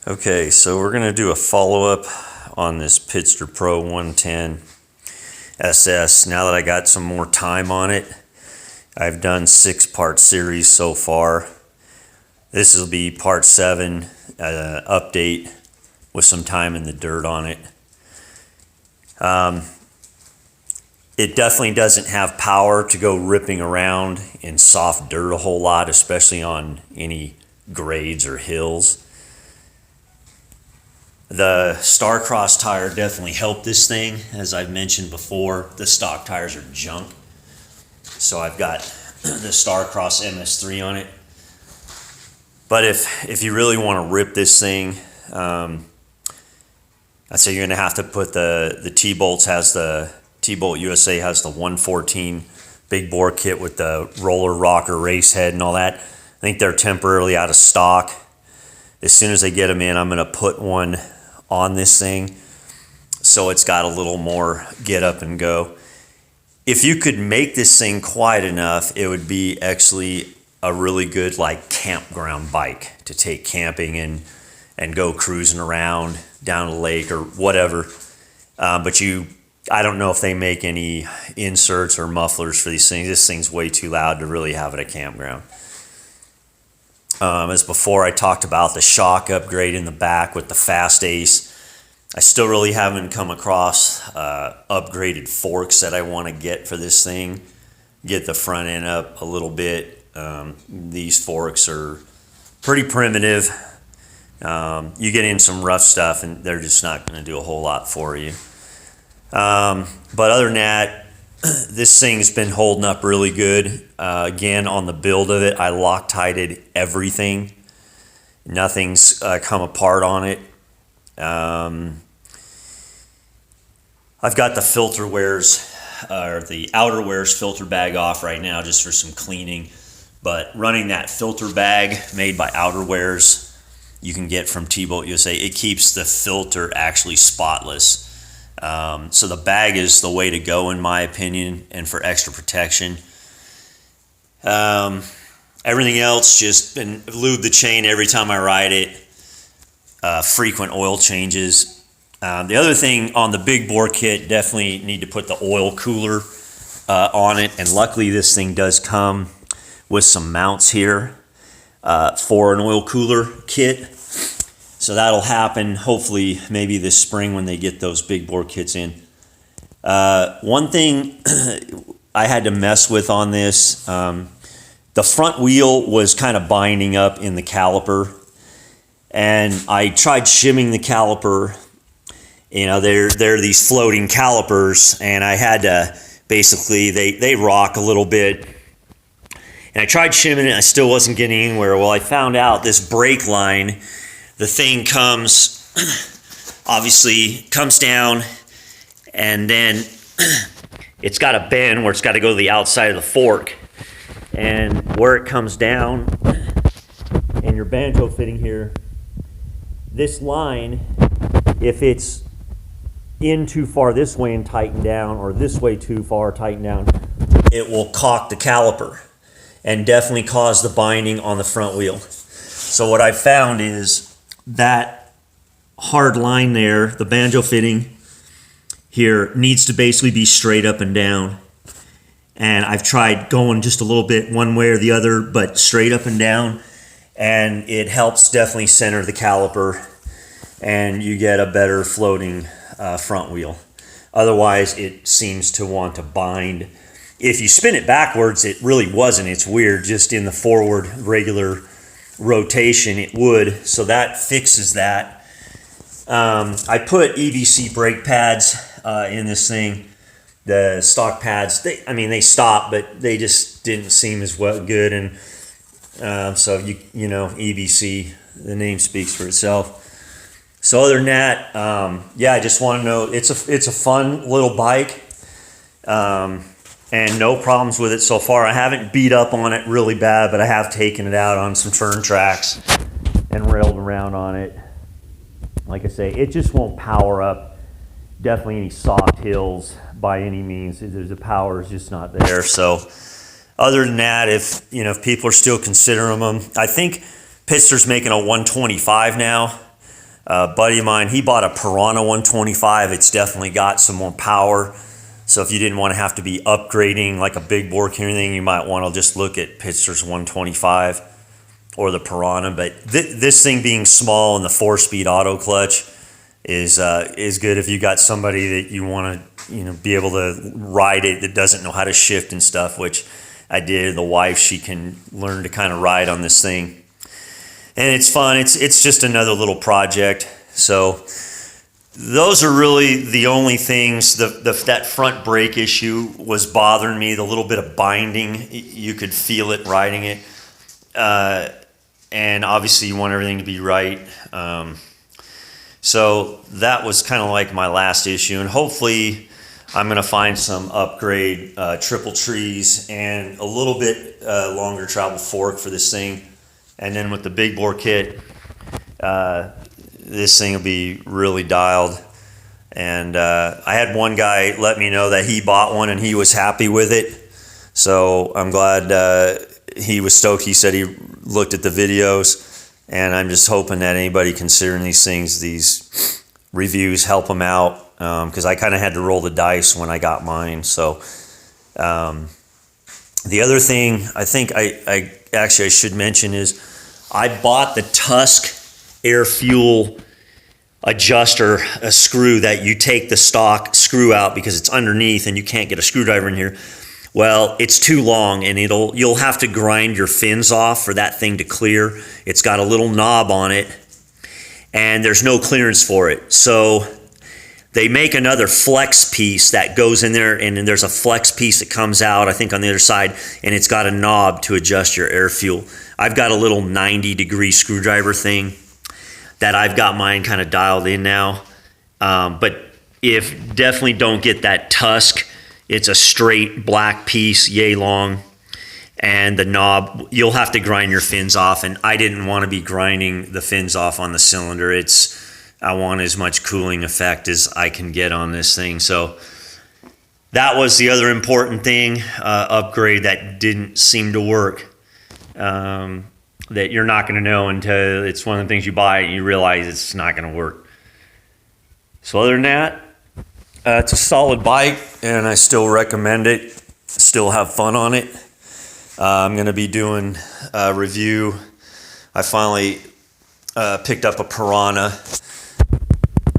Okay, so we're going to do a follow-up on this Pitster Pro 110 SS. Now that I got some more time on it, I've done 6-part series so far. This will be part 7, update with some time in the dirt on it. It definitely doesn't have power to go ripping around in soft dirt a whole lot, especially on any grades or hills. The Starcross tire definitely helped this thing. As I've mentioned before, the stock tires are junk. So I've got the Starcross MS3 on it. But if you really want to rip this thing, I'd say you're going to have to put the T-Bolts T-Bolt USA has the 114 big bore kit with the roller rocker race head and all that. I think they're temporarily out of stock. As soon as they get them in, I'm going to put one on this thing so it's got a little more get up and go. If you could make this thing quiet enough, it would be actually a really good like campground bike to take camping and go cruising around down a lake or whatever. But I don't know if they make any inserts or mufflers for these things. This thing's way too loud to really have at a campground. As before, I talked about the shock upgrade in the back with the Fast Ace. I still really haven't come across upgraded forks that I want to get for this thing. Get the front end up a little bit. These forks are pretty primitive. You get in some rough stuff and they're just not going to do a whole lot for you. But other than that, this thing's been holding up really good. Again, on the build of it, I Loctited everything. Nothing's come apart on it. I've got the filter wears, or the outer wears filter bag off right now just for some cleaning. But running that filter bag made by outer wears you can get from T-Bolt USA, it keeps the filter actually spotless. So the bag is the way to go in my opinion, and for extra protection. Everything else, just been lube the chain every time I ride it. Frequent oil changes. The other thing on the big bore kit, definitely need to put the oil cooler on it, and luckily this thing does come with some mounts here for an oil cooler kit. So that'll happen hopefully maybe this spring when they get those big bore kits in. One thing I had to mess with on this, the front wheel was kind of binding up in the caliper, and I tried shimming the caliper. You know, they're these floating calipers, and I had to basically, they rock a little bit. And I tried shimming it, I still wasn't getting anywhere. Well, I found out this brake line, the thing comes, obviously comes down, and then it's got a bend where it's got to go to the outside of the fork. And where it comes down, and your banjo fitting here, this line, if it's in too far this way and tighten down, or this way too far, tighten down, it will cock the caliper and definitely cause the binding on the front wheel. So what I found is that hard line there, the banjo fitting here, needs to basically be straight up and down. And I've tried going just a little bit one way or the other, but straight up and down, and it helps definitely center the caliper, and you get a better floating front wheel. Otherwise, it seems to want to bind. If you spin it backwards, it really wasn't. It's weird. Just in the forward regular rotation, it would. So that fixes that. I put EBC brake pads in this thing. The stock pads, they stop, but they just didn't seem as good. And so you know, EBC, the name speaks for itself. So other than that, yeah, I just want to know, it's a fun little bike, and no problems with it so far. I haven't beat up on it really bad, but I have taken it out on some turn tracks and railed around on it. Like I say, it just won't power up definitely any soft hills by any means. The power is just not there. So other than that, if people are still considering them, I think Pitster's making a 125 now. A buddy of mine, he bought a Piranha 125. It's definitely got some more power. So if you didn't want to have to be upgrading like a big bore or anything, you might want to just look at Pitster's 125 or the Piranha. But this thing being small and the 4-speed auto clutch is good if you got somebody that you want to be able to ride it that doesn't know how to shift and stuff, which I did. The wife, she can learn to kind of ride on this thing, and it's fun. It's just another little project. So those are really the only things. That front brake issue was bothering me. The little bit of binding, you could feel it riding it, and obviously you want everything to be right. So that was kind of like my last issue, and hopefully I'm going to find some upgrade triple trees and a little bit longer travel fork for this thing. And then with the big bore kit, this thing will be really dialed. And I had one guy let me know that he bought one and he was happy with it. So I'm glad he was stoked. He said he looked at the videos, and I'm just hoping that anybody considering these things, these reviews, help them out. Because I kind of had to roll the dice when I got mine. So the other thing I think I should mention is I bought the Tusk air fuel adjuster, a screw that you take the stock screw out because it's underneath and you can't get a screwdriver in here. Well, it's too long, and you'll have to grind your fins off for that thing to clear. It's got a little knob on it, and there's no clearance for it. So they make another flex piece that goes in there, and then there's a flex piece that comes out, I think, on the other side, and it's got a knob to adjust your air fuel. I've got a little 90-degree screwdriver thing that I've got mine kind of dialed in now. But definitely don't get that Tusk. It's a straight black piece, yay long, and the knob, you'll have to grind your fins off, and I didn't want to be grinding the fins off on the cylinder. I want as much cooling effect as I can get on this thing. So that was the other important thing, upgrade that didn't seem to work, that you're not going to know until it's one of the things you buy and you realize it's not going to work. So other than that, it's a solid bike, and I still recommend it. Still have fun on it. I'm going to be doing a review. I finally picked up a Piranha,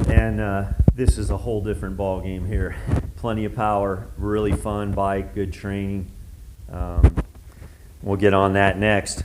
and this is a whole different ball game here. Plenty of power, really fun bike, good training. We'll get on that next.